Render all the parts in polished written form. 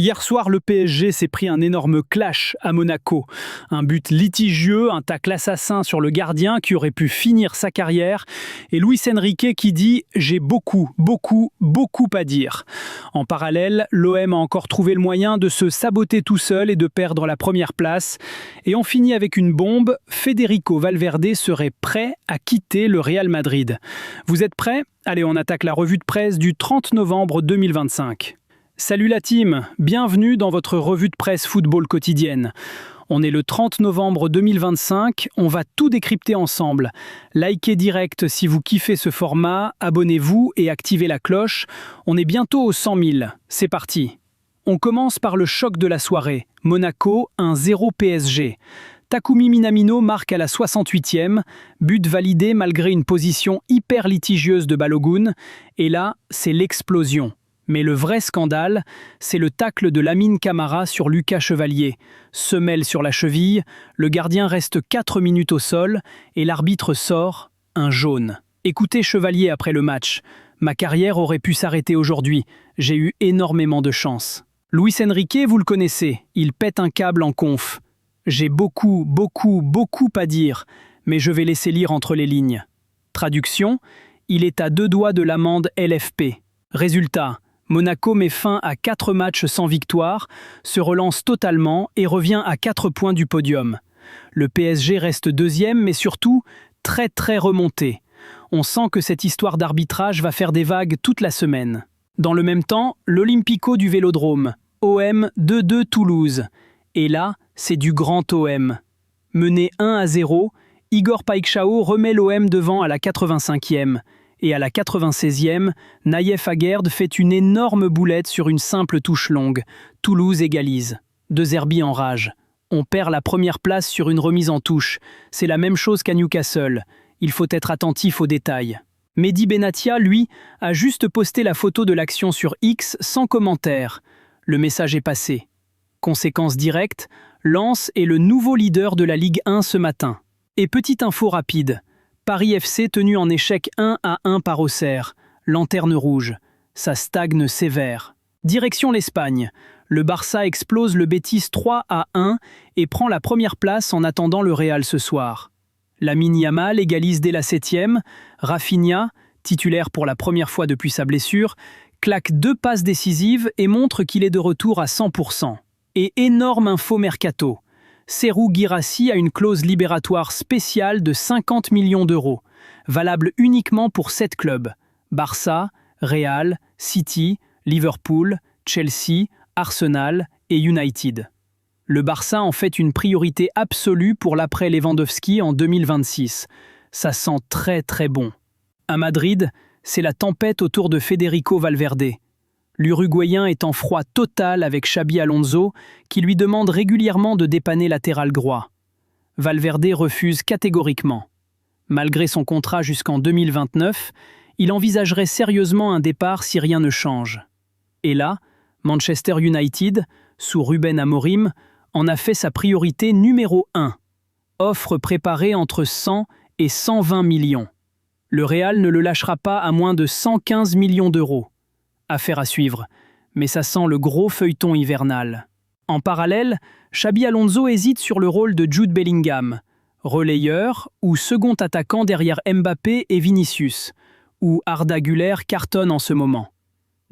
Hier soir, le PSG s'est pris un énorme clash à Monaco. Un but litigieux, un tacle assassin sur le gardien qui aurait pu finir sa carrière. Et Luis Enrique qui dit « J'ai beaucoup à dire ». En parallèle, l'OM a encore trouvé le moyen de se saboter tout seul et de perdre la première place. Et on finit avec une bombe, Federico Valverde serait prêt à quitter le Real Madrid. Vous êtes prêts? Allez, on attaque la revue de presse du 30 novembre 2025. Salut la team, bienvenue dans votre revue de presse football quotidienne. On est le 30 novembre 2025, on va tout décrypter ensemble. Likez direct si vous kiffez ce format, abonnez-vous et activez la cloche. On est bientôt aux 100 000, c'est parti. On commence par le choc de la soirée, Monaco 1-0 PSG. Takumi Minamino marque à la 68e, but validé malgré une position hyper litigieuse de Balogun. Et là, c'est l'explosion. Mais le vrai scandale, c'est le tacle de Lamine Camara sur Lucas Chevalier. Semelle sur la cheville, le gardien reste 4 minutes au sol et l'arbitre sort un jaune. Écoutez Chevalier après le match. « Ma carrière aurait pu s'arrêter aujourd'hui. J'ai eu énormément de chance. » Luis Enrique, vous le connaissez, il pète un câble en conf. « J'ai beaucoup à dire, mais je vais laisser lire entre les lignes. » Traduction, il est à 2 doigts de l'amende LFP. Résultat, Monaco met fin à 4 matchs sans victoire, se relance totalement et revient à 4 points du podium. Le PSG reste deuxième, mais surtout très remonté. On sent que cette histoire d'arbitrage va faire des vagues toute la semaine. Dans le même temps, l'Olympico du Vélodrome, OM 2-2 Toulouse. Et là, c'est du grand OM. Mené 1-0, Igor Paixão remet l'OM devant à la 85e. Et à la 96e, Naïef Aguerd fait une énorme boulette sur une simple touche longue. Toulouse égalise. De Zerbi en rage. On perd la première place sur une remise en touche. C'est la même chose qu'à Newcastle. Il faut être attentif aux détails. Mehdi Benatia, lui, a juste posté la photo de l'action sur X sans commentaire. Le message est passé. Conséquence directe, Lens est le nouveau leader de la Ligue 1 ce matin. Et petite info rapide. Paris FC tenu en échec 1-1 par Auxerre, lanterne rouge. Ça stagne sévère. Direction l'Espagne. Le Barça explose le Betis 3-1 et prend la première place en attendant le Real ce soir. Lamine Yamal égalise dès la 7e. Rafinha, titulaire pour la première fois depuis sa blessure, claque 2 passes décisives et montre qu'il est de retour à 100%. Et énorme info mercato. Serhou Guirassy a une clause libératoire spéciale de 50 millions d'euros, valable uniquement pour 7 clubs, Barça, Real, City, Liverpool, Chelsea, Arsenal et United. Le Barça en fait une priorité absolue pour l'après Lewandowski en 2026. Ça sent très bon. À Madrid, c'est la tempête autour de Federico Valverde. L'Uruguayen est en froid total avec Xabi Alonso, qui lui demande régulièrement de dépanner latéral droit. Valverde refuse catégoriquement. Malgré son contrat jusqu'en 2029, il envisagerait sérieusement un départ si rien ne change. Et là, Manchester United, sous Ruben Amorim, en a fait sa priorité numéro 1. Offre préparée entre 100 et 120 millions. Le Real ne le lâchera pas à moins de 115 millions d'euros. Affaire à suivre, mais ça sent le gros feuilleton hivernal. En parallèle, Xabi Alonso hésite sur le rôle de Jude Bellingham, relayeur ou second attaquant derrière Mbappé et Vinicius, où Arda Güler cartonne en ce moment.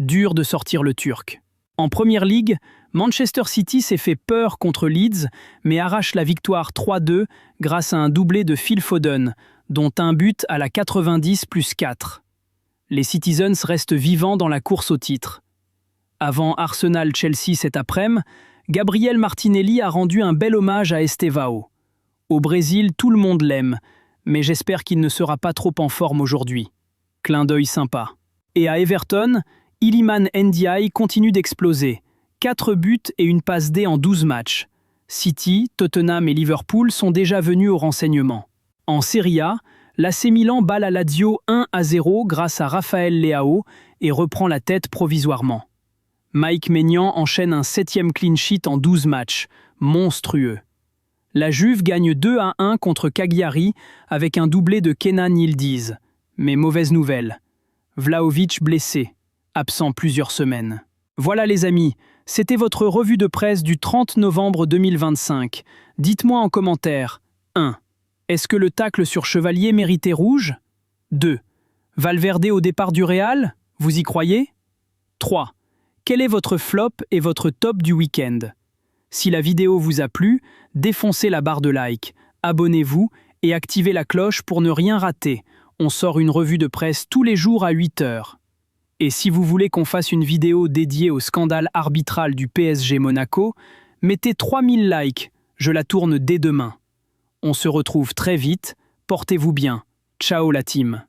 Dur de sortir le Turc. En Première Ligue, Manchester City s'est fait peur contre Leeds, mais arrache la victoire 3-2 grâce à un doublé de Phil Foden, dont un but à la 90+4. Les Citizens restent vivants dans la course au titre. Avant Arsenal-Chelsea cet après-midi, Gabriel Martinelli a rendu un bel hommage à Estevao. Au Brésil, tout le monde l'aime, mais j'espère qu'il ne sera pas trop en forme aujourd'hui. Clin d'œil sympa. Et à Everton, Iliman Ndiaye continue d'exploser. 4 buts et une passe D en 12 matchs. City, Tottenham et Liverpool sont déjà venus au renseignement. En Serie A, l'AC Milan bat la Lazio 1-0 grâce à Raphaël Leao et reprend la tête provisoirement. Mike Maignan enchaîne un 7e clean sheet en 12 matchs, monstrueux. La Juve gagne 2-1 contre Cagliari avec un doublé de Kenan Yildiz. Mais mauvaise nouvelle, Vlahovic blessé, absent plusieurs semaines. Voilà les amis, C'était votre revue de presse du 30 novembre 2025. Dites-moi en commentaire. 1. Est-ce que le tacle sur Chevalier méritait rouge? 2. Valverde au départ du Real? Vous y croyez? 3. Quel est votre flop et votre top du week-end? Si la vidéo vous a plu, défoncez la barre de like, abonnez-vous et activez la cloche pour ne rien rater. On sort une revue de presse tous les jours à 8 heures. Et si vous voulez qu'on fasse une vidéo dédiée au scandale arbitral du PSG Monaco, mettez 3000 likes, je la tourne dès demain. On se retrouve très vite, portez-vous bien. Ciao la team.